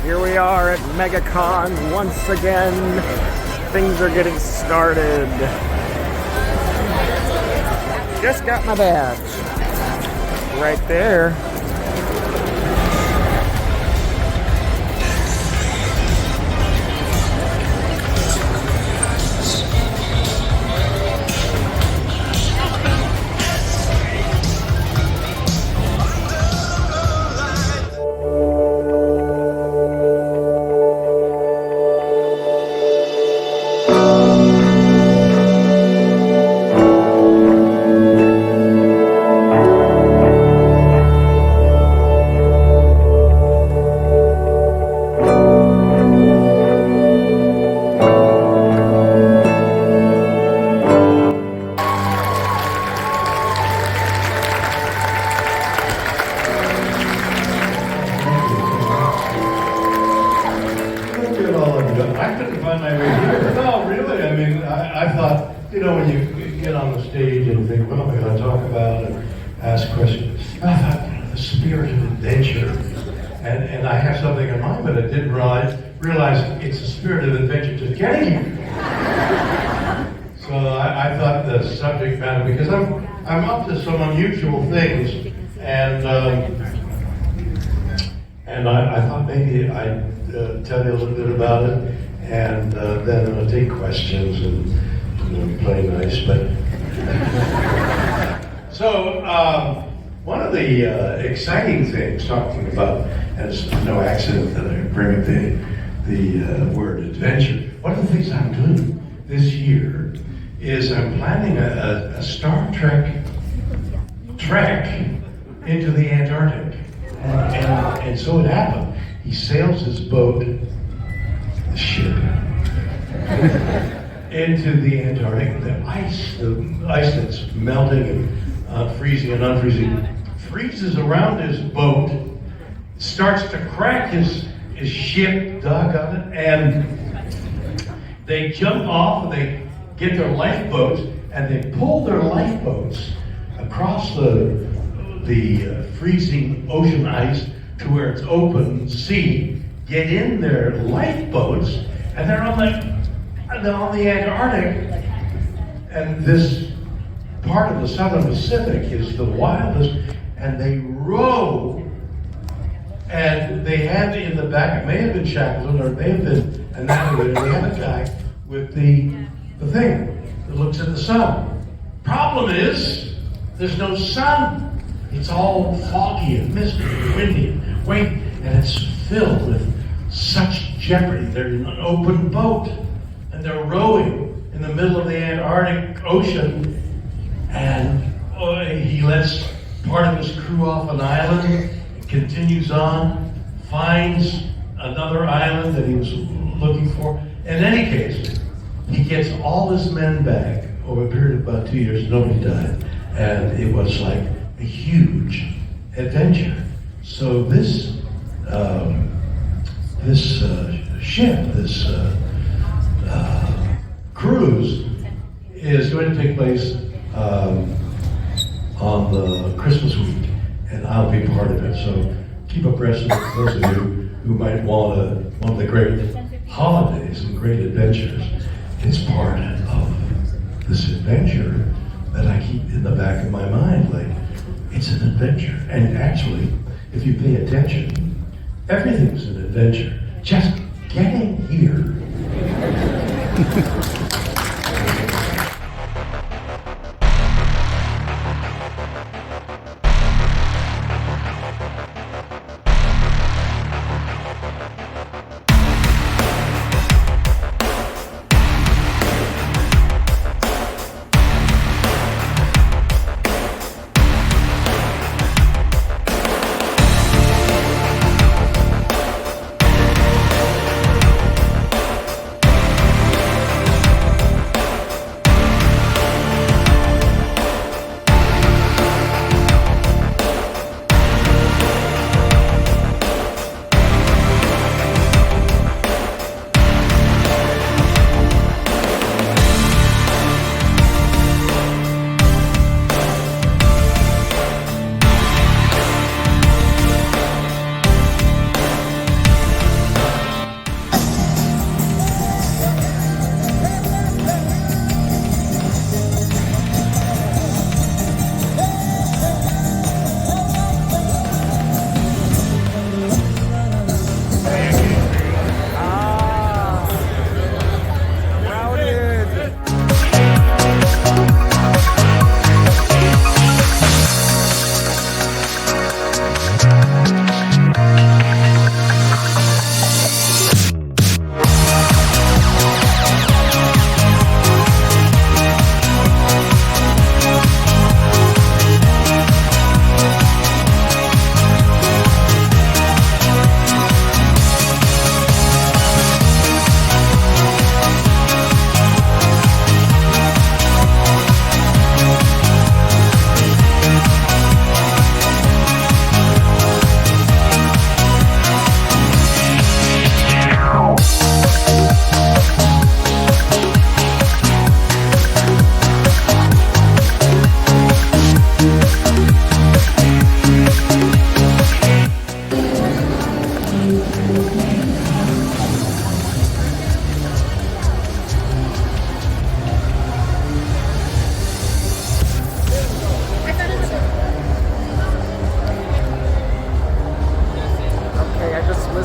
Here we are at Megacon once again. Things are getting started. Just got my badge. Right there. I couldn't find my way here. No, really. I mean, I thought, you know, when you get on the stage and think, well, we're going to talk about and ask questions, I thought, you know, the spirit of adventure. And I have something in mind, but I didn't realize it's the spirit of adventure just getting here. So I thought the subject matter, because I'm up to some unusual things, and I thought maybe I'd tell you a little bit about it, and then I'll take questions and play nice. But so one of the exciting things, talking about, and it's no accident that I bring up the word adventure. One of the things I'm doing this year is I'm planning a Star Trek trek into the Antarctic, and so it happened. He sails his boat, the ship, into the Antarctic. The ice that's melting and freezing and unfreezing, freezes around his boat, starts to crack his ship, doggone it, and they jump off and they get their lifeboats and they pull their lifeboats across the freezing ocean ice to where it's open sea, get in their lifeboats, and they're on the Antarctic. And this part of the Southern Pacific is the wildest, and they row, and they have in the back, it may have been Shackleton, or it may have been a navigator, they have a guy with the thing that looks at the sun. Problem is, there's no sun. It's all foggy and misty and windy and waiting, and it's filled with such jeopardy. They're in an open boat, and they're rowing in the middle of the Antarctic Ocean, and he lets part of his crew off an island, continues on, finds another island that he was looking for. In any case, he gets all his men back over a period of about 2 years. Nobody died, and it was like a huge adventure. So this ship, this cruise is going to take place on the Christmas week, and I'll be part of it. So keep abreast of those of you who might want one of the great holidays and great adventures. It's part of this adventure that I keep in the back of my mind, like, it's an adventure. And actually, if you pay attention, everything's an adventure. Just getting here.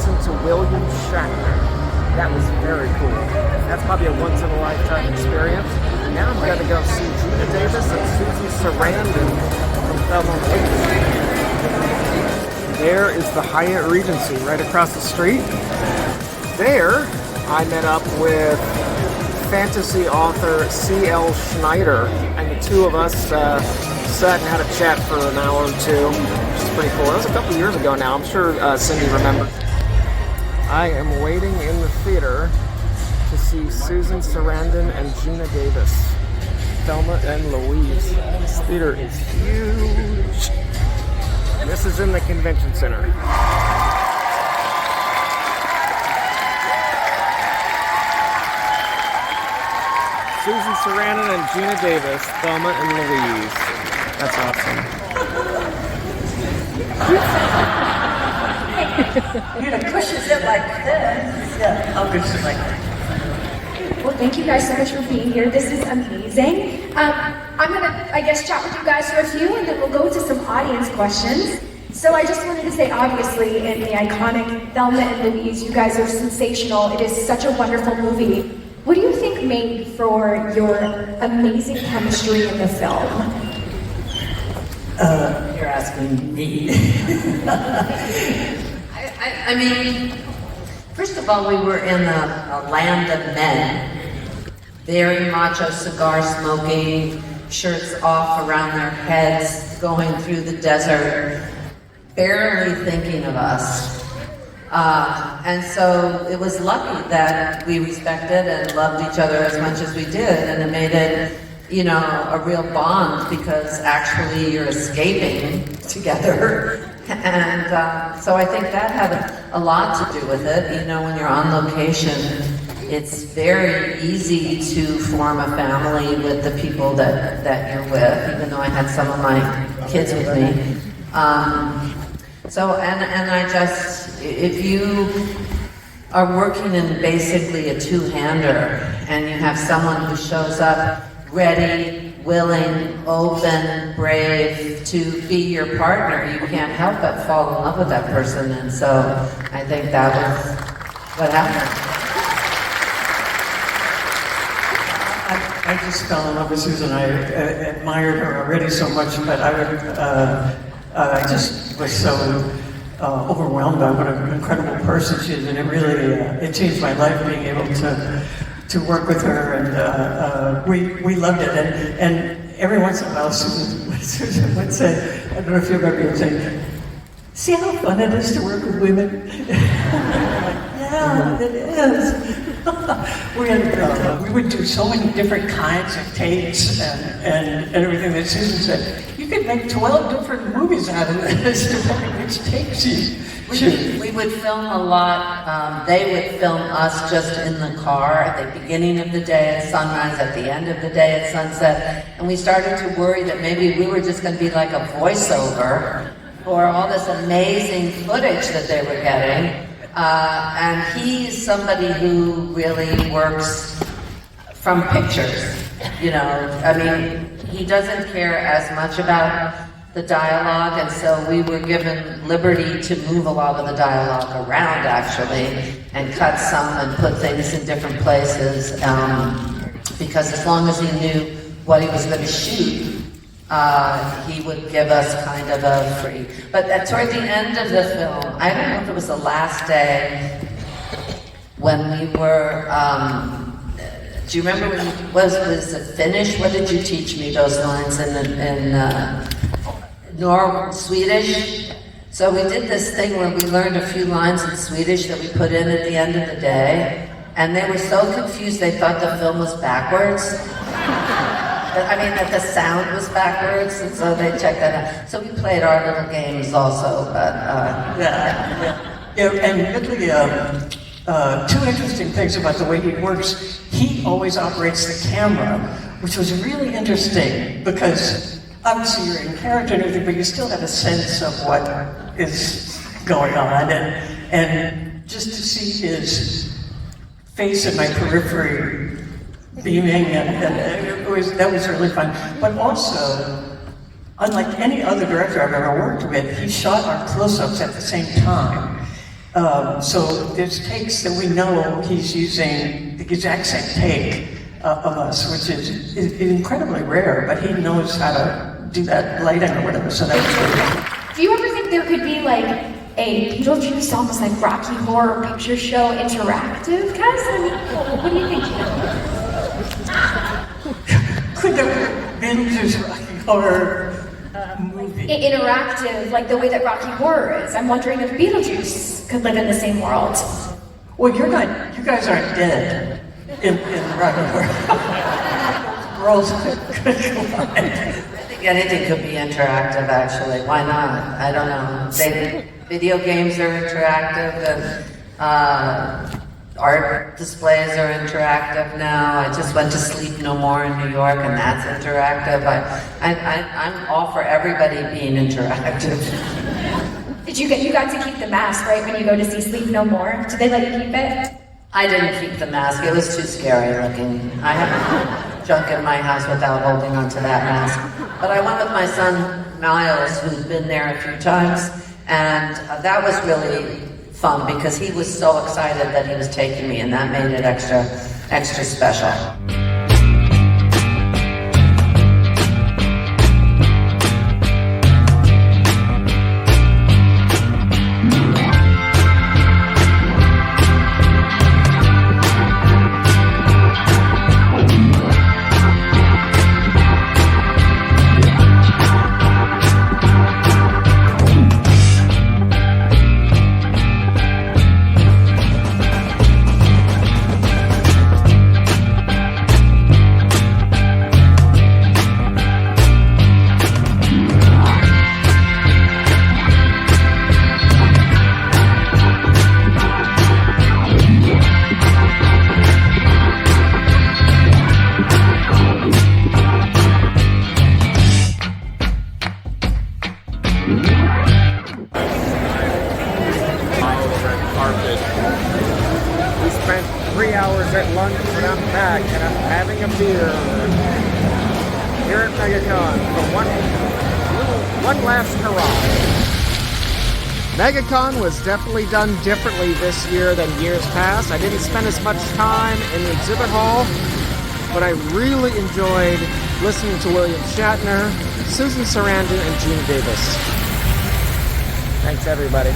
listen to William Shatner. That was very cool. That's probably a once-in-a-lifetime experience. Now I'm going to go see Geena Davis and Susan Sarandon from Thelma and Louise. There is the Hyatt Regency right across the street. There, I met up with fantasy author C.L. Schneider, and the two of us sat and had a chat for an hour or two, which is pretty cool. That was a couple years ago now. I'm sure Cindy remembers. I am waiting in the theater to see Susan Sarandon and Geena Davis. Thelma and Louise. This theater is huge. This is in the convention center. Susan Sarandon and Geena Davis, Thelma and Louise. That's awesome. You're gonna pushes it like this. Yeah, I'll push it like that. Well, thank you guys so much for being here. This is amazing. I'm gonna, I guess, chat with you guys for a few, and then we'll go to some audience questions. So I just wanted to say, obviously, in the iconic Thelma and Louise, you guys are sensational. It is such a wonderful movie. What do you think made for your amazing chemistry in the film? You're asking me. I mean, first of all, we were in a land of men. Very macho, cigar smoking, shirts off around their heads, going through the desert, barely thinking of us. And so it was lucky that we respected and loved each other as much as we did, and it made it, you know, a real bond because actually you're escaping together. And so I think that had a lot to do with it. You know, when you're on location, it's very easy to form a family with the people that you're with, even though I had some of my kids with me. So, and I just, if you are working in basically a two-hander and you have someone who shows up ready, willing, open, brave to be your partner, you can't help but fall in love with that person. And so I think that was what happened. I just fell in love with Susan. I admired her already so much, but I just was so overwhelmed by what an incredible person she is, and it really it changed my life being able to work with her, and we loved it. And every once in a while, Susan would say, I don't know if you remember her saying, "See how fun it is to work with women." Yeah, it is. We would do so many different kinds of takes and everything that Susan said. You could make 12 different movies out of this, depending which takes you. We would film a lot. They would film us just in the car at the beginning of the day at sunrise, at the end of the day at sunset. And we started to worry that maybe we were just going to be like a voiceover for all this amazing footage that they were getting. And he's somebody who really works from pictures, you know. I mean, he doesn't care as much about the dialogue, and so we were given liberty to move a lot of the dialogue around, actually, and cut some and put things in different places, because as long as he knew what he was going to shoot, he would give us kind of a free. But toward the end of the film, I don't know if it was the last day, when we were, do you remember when was it finished? What did you teach me those lines in Swedish? So we did this thing where we learned a few lines in Swedish that we put in at the end of the day, and they were so confused they thought the film was backwards. I mean, that the sound was backwards, and so they checked that out. So we played our little games also, but and Ridley, two interesting things about the way he works. He always operates the camera, which was really interesting because obviously you're in character and everything, but you still have a sense of what is going on, and just to see his face in my periphery beaming, and that was really fun. But also, unlike any other director I've ever worked with, he shot our close-ups at the same time. So there's takes that we know he's using the exact same take of us, which is incredibly rare, but he knows how to do that lighting or whatever, so that was really. Do you ever think there could be like a Beetlejuice, almost like Rocky Horror Picture Show interactive cast? I mean, what do you think? Could there be Beetlejuice Rocky Horror movie? Interactive, like the way that Rocky Horror is. I'm wondering if Beetlejuice could live in the same world. Well, you guys aren't dead in Rocky Horror. Worlds could collide. I think anything could be interactive, actually. Why not? I don't know. Video games are interactive, and art displays are interactive now. I just went to Sleep No More in New York, and that's interactive. I'm all for everybody being interactive. You got to keep the mask, right, when you go to see Sleep No More? Did they let you keep it? I didn't keep the mask. It was too scary looking. I have junk in my house without holding onto that mask. But I went with my son, Miles, who's been there a few times, and that was really fun because he was so excited that he was taking me, and that made it extra special. We spent 3 hours at lunch and I'm back and I'm having a beer here at Megacon for one last hurrah. Megacon was definitely done differently this year than years past. I didn't spend as much time in the exhibit hall, but I really enjoyed listening to William Shatner, Susan Sarandon, and Geena Davis. Thanks, everybody.